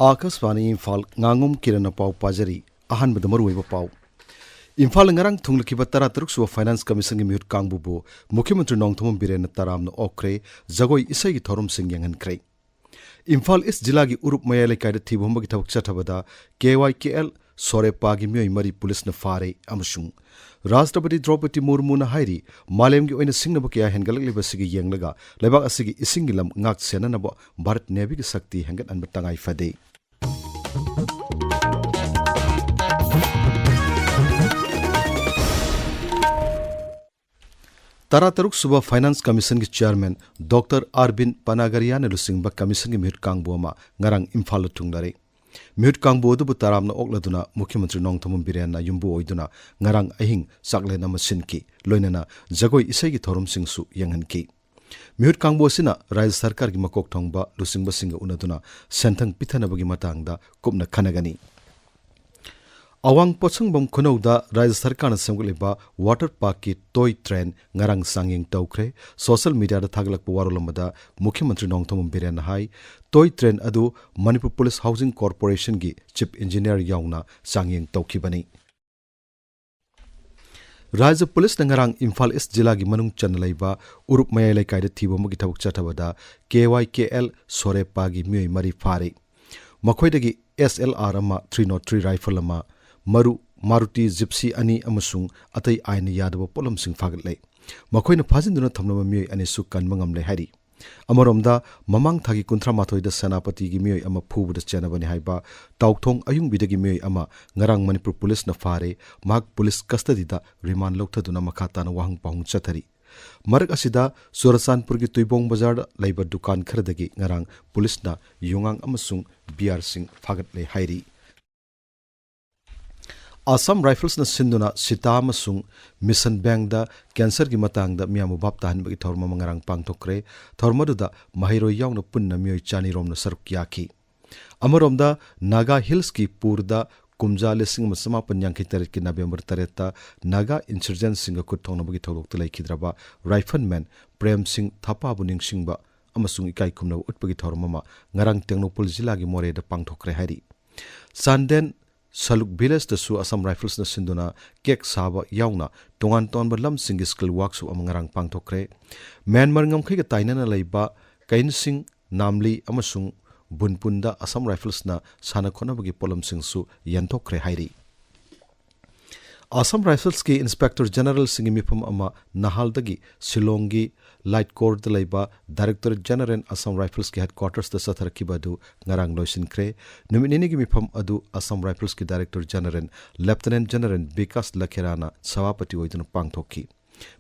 Akashvani Imphal Ngangom Kiran pau pajari ahan badamaru iba pau Imphal ngarang thunglakiba tara taruk suwa finance commission gi mihut kangbu bo Mukhyamantri Nongthamam Biren taramna okre jagoi isai gi thorum sing yangan kre Imphal is jila gi urup mayalai kaida thibomba gi thawak chathabada KYKL sore pagi mioi mari police na fare amusung Rashtrapati Draupadi Murmu na hairi malem gi oina singnaba kya hengalak liba sigi yenglaga lebak asigi isingi lam ngak senanaba Bharat Navy gi sakti hengat an batangai fade Tara Taruk Suba Finance Commission ki Chairman Dr. Arvind Panagaria ne lusingba Commission ki mihut kangbu ama ngarang Imphal thunglare. Mihut kangbu du taramna okladuna Mukhyamantri Nongthamam Biren na yumbu oiduna ngarang ahing sakle na masinki loinana jagoi isai gi thorum singsu yanghanki. Mihut kangbu sina Rajya Sarkar gi makok thongba lusingba singa unaduna senthang pithanabagi matangda kupna khanagani. Awang Pochangbam Khunauda Rajya Sarkar na semguliba water park ki toy train ngarang sanging tawkre social media da thaglak warulamada Mukhyamantri Nongthamam Biren hai toy train adu Manipur Police Housing Corporation gi chief engineer yauna sanging tawkhibani Rajya Police na ngarang Imphal East jila gi manung chanlaiba urup mayalai kaida thibom gi thawak chathabada KYKL sore pagi mioi mari fare makhoidagi SLR ama 303 rifle ama Maruti Gypsy ani amasung atai aina yadaba polam sing fagalai makoina phajinduna thamnama mioi ani su kanma ngamle hari amoromda mamang thagi kunthra mathoi da senapati gi mioi ama phubu da chenabani haiba tawthong ayung bidagi mioi ama ngarang Manipur police na fare mak police custody da remand lokthaduna makata na wahang pahung chathari marak asida Surasanpur gi Tuibong Bazar da laiba dukan khardagi ngarang police na yungang amasung BR sing fagatle hairi Assam Rifles na sinduna sita amasung Mission Bank da cancer gi matang da miyamu bab tahan bagi thorma mangarang pangthokre thormadu da mahiro yauna punna mioi chani rom na saruk yaki amarom da Naga Hills ki purda kumja lesing masama panyangki tarit ki November tareta Naga insurgent singa kuthongna bagi thorok tulai khidraba rifleman Prem Singh Thapa buning singba amasung ikai kumna utpagi thorma ma ngarang Tengnopol jila gi more da pangthokre hari Sanden Saluk Village da su Assam Rifles na sinduna kek saba yauna tongan tonba lam singi skill work su amangarang pangthokre Myanmar ngamkhai ga tainana leiba Kain Singh Namli amasung Bunpunda Assam Rifles na sana khonabagi polam sing su yanthokre hairi Assam Rifles ki Inspector General singi mifam ama Nahaldagi Shillongi Light Corps da leiba Director General Assam Rifles ki headquarters da satharkiba du ngarang loisinkre numinini gi mifam adu Assam Rifles ki Director General Lieutenant General Vikas Lakherana Sabapati oiduna pangthokki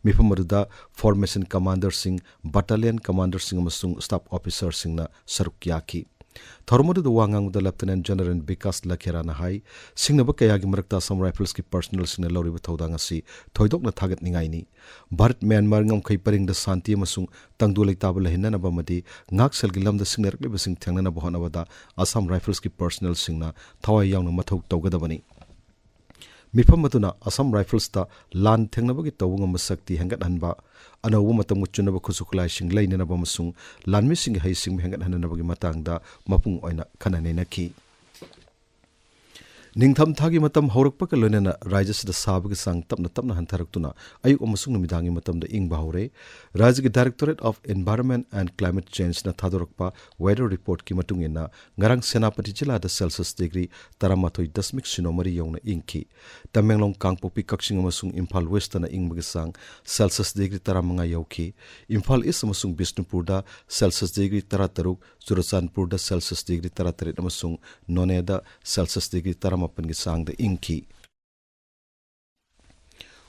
mifam aduda Formation Commander Singh Battalion Commander Singh amasung Staff Officer Singh na sarukyaki Thormodu the Wangang the Lieutenant General Vikas Lakherana hai singnaba kayagi marakta Assam Rifles ki personnel singna lori bathodang asi thoidok na thagat ningai ni Bharat Myanmar ngamkhai paring da santi amasung tangdu leitaba lahinna na bamadi ngak sel gilam da singner liba sing thangna na bohana bada Assam Rifles ki personnel singna thawai yaungna mathok tawgadabani Mifam matuna Assam Rifles ta lan thengnabagi tawungam sakti hangat hanba anawu matam chunaba khusukulai sing lainana bamasung lanmi sing hai sing hangat hananabagi matangda mapung oina khanane nakhi Ningtham thagi matam haurakpa ka loinana Rajya sida sabagi sang tapna hantaraktuna ayuk amasung namidangi matam da ing bahore Rajya ki Directorate of Environment and Climate Change na thadorakpa weather report ki matungina ngarang Senapati jila da Celsius degree 13.0 yauna ingki Tamenglong Kangpopi Kakshing amasung Imphal West na ingbagi sang Celsius degree 15 yauki Imphal East amasung Bishnupur da Celsius degree 13 Surasanpur da Celsius degree 13 amasung None da Celsius degree 13 gi sang da ingki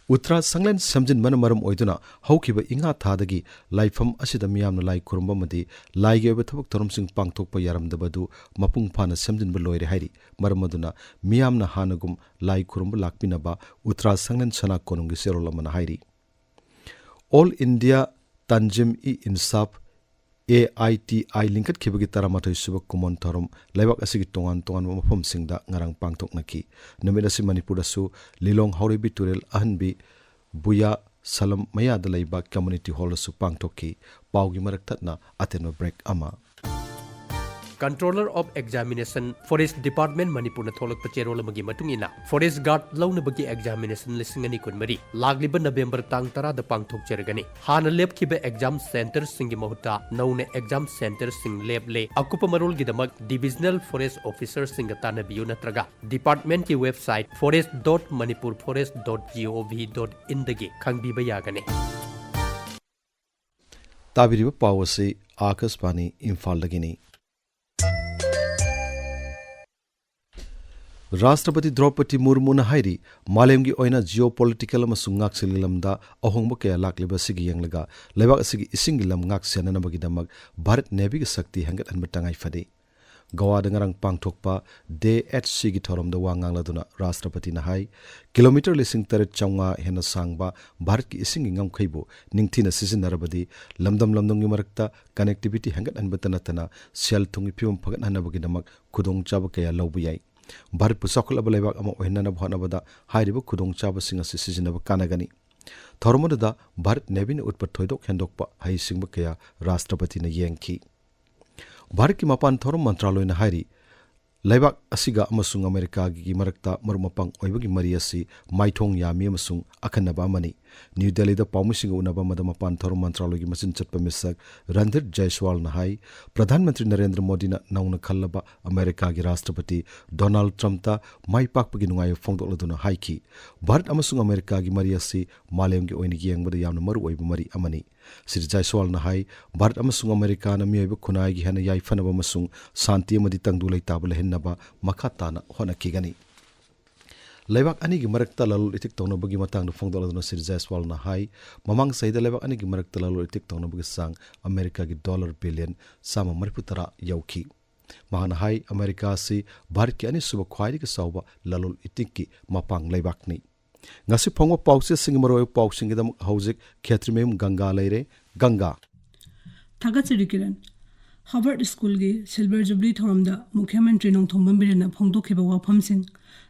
Uttara Sanglen Samjin Manamaram oiduna haukiba inga thadagi laifam asida miyamna lai kurumba madi laige oba thabak thorum sing pangthokpa yaramdabadu mapung phana samjin ba loire hairi maramaduna miyamna hanagum lai kurumba lakpinaba Uttara Sanglen Sana konungi serolamana hairi All India Tanjim I Insaf AITI linkat khibagi taramatoi subak kumon thorum laibak asigi tongan mafam singda ngarang pangtok naki numida si Manipur su Lilong Haurebi Turel ahanbi Buya Salam maya da laiba community hall su pangtoki paugi marak tatna atenma break ama Controller of Examination Forest Department Manipur na tholak pachero lamagi matungina Forest Guard launabagi examination lisingani kunmari lagliba November tang tara da pangthok chergani hana lab kiba exam center singi mahuta nauna exam center sing lab le akupa marul gidamak divisional forest officer singa tanabiyu natraga department ki website forest.manipurforest.gov.in dagi khangbiba yagani tabiriba pawase Akashvani Imphal dagini Rashtrapati Draupadi Murmu na hairi malemgi oina geopolitical amasung ngaksililamda ahongba kaya lakliba sigi yanglaga lebak asigi isingi lam ngaksena nabagidamag Bharat Navy gi sakti hangat anbatangai fade Goa dengarang pangthokpa day at sigi thoromda wangangladuna Rashtrapati na hai kilometer lising taret chaunga hena sangba Bharat ki isingi ngam khaibo ningthina sisinarabadi lamdam lamdongi marakta connectivity hangat anbatanatana sel thungi phim phagat hanabagidamak khudong chaba kaya lawbu yai Bharat pusakul abalebak ama ohinana bhanabada hairibu khudong chaba singa sisijinaba kanagani thormodada Bharat Navy ne utpat thoidok hendokpa hai singba kaya Rashtrapati na yengki Bharat ki mapan thorom mantraloy na hairi Laibak asiga amasung Amerika gi marakta marumapang oibagi mari asi maithong yami amasung akhanaba amani New Delhi da paumisinga unaba madama pan thorom mantraloy gi machin chatpa misak Randhir Jaiswal na hai Pradhan Mantri Narendra Modi na nauna khallaba Amerika gi Rashtrapati Donald Trump ta mai pakpagi nungai phongdokladuna haiki Bharat amasung Amerika gi mari asi malem gi oini gi yangbada yamna maru oibu mari amani Sri Jaiswal na hai Bharat amasung Amerika na miyoiba khunai gi hana yai fanaba amasung santi amadi tangdu leitabula naba makatana hona kigani Lebak ani gi marakta lalul itik tongna bagi matang na phongdoladuna Sri Jaiswal na hai mamang saida lebak ani gi marakta lalul itik tongna bagi sang Amerika gi dollar billion sama mariputara yauki mahana hai Amerika si Bharat ki ani suba khwairi ki sauba lalul itik ki mapang lebak ni ngasi phongwa pause sing maroi pausing gi dam hojik Kshetrimayum Ganga leire Ganga Thagatsiri Kiran Harvard School gi Silver Jubilee Thoramda Mukhyamantri Nongthom Birena phongdokhiba wafamsing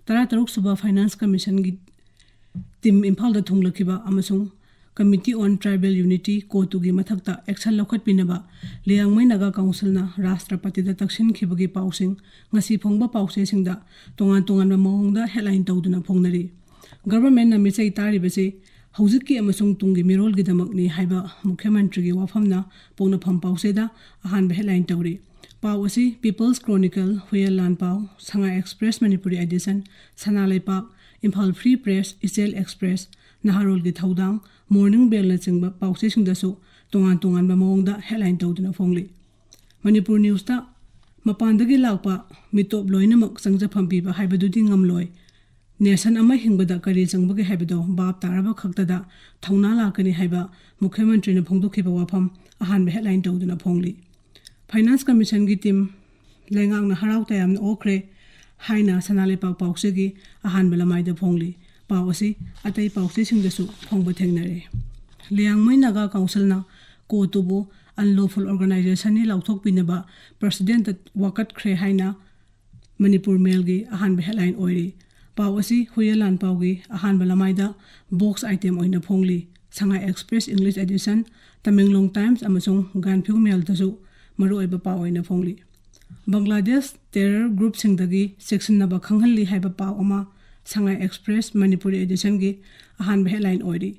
Tarataruk Suba Finance Commission gi Team Imphal da thunglakhiba amasung Committee on Tribal Unity Kotu gi mathakta action lokhatpinaba Liangmai Naga Council na Rashtrapati da takshin khibagi pausing ngasi phongba pause singda tongan mawongda headline tawduna phongnari Government na michai taribase Hauziki amasung tungi mirol gidamakni haiba Mukhyamantri gi wafamna pona pham pauseda ahan headline tawri Pau asi People's Chronicle Huyal Lan Pau Sanga Express Manipuri edition Sanalai Park Imphal Free Press Isel Express Naharol gi thaudang Morning Bell na chingba pause singdasu tongan ba mawongda headline tawduna phongli Manipur News ta mapandagi lakpa mitop loinamak sangja phampi ba haibadudi ngamloi Nation ama hingbada kari changbagi haibedo bab taraba khaktada thauna lakani haiba Mukhyamantri na phongdokhiba wafam ahan headline tawduna phongli Finance Commission gi team lengang na harau tayam okre haina sanale pak pause gi ahan belamai da phongli pawasi atai pause singdasu phongba thengnare Liangmai Naga Council na kotubu unlawful organization ni lauthok pinaba president wakat khre haina Manipur Mail gi ahan headline oiri Pawasi Huyalan Paugi ahan balamaida box item oina phongli Sanga Express English edition Tamenglong Times amasung Ganphu Mail tasu maru oiba paw oina phongli Bangladesh terror group singdagi section naba khanghalli haiba paw ama Sanga Express Manipuri edition gi ahan headline oiri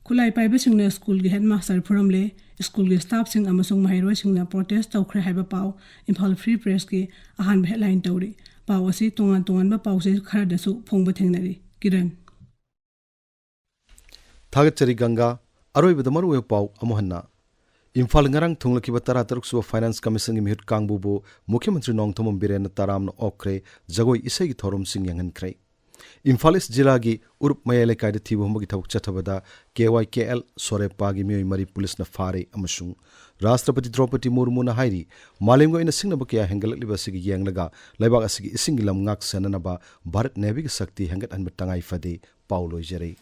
Kulai paiba singna school gi headmaster forum school gi staff sing amasung mahairoi singna protest tawkhre haiba paw Imphal Free Press gi ahan headline tawri Pawasi tongan ba pause khara dasu phongba thengnari Kiran Thagatsari Ganga aroi badamaru we paw amohanna Imphal ngarang thunglakiba tarataruk suba Finance Commission gi mihut kangbubu Mukhyamantri Nongthom Birena taramna okre jagoi isai gi thorum sing yangan krai Imphal jila gi urup mayale kaida thibu humgi thawuk chathabada KYKL Sorepa gi mioi mari police na fare amasung Rashtrapati Draupadi Murmu na hairi malemgo ina singnaba kya hengalakliba sigi yanglaga laibak asigi isingilam ngak sananaba Bharat Navy gi sakti hengat anbatangai fade Paulo Jerei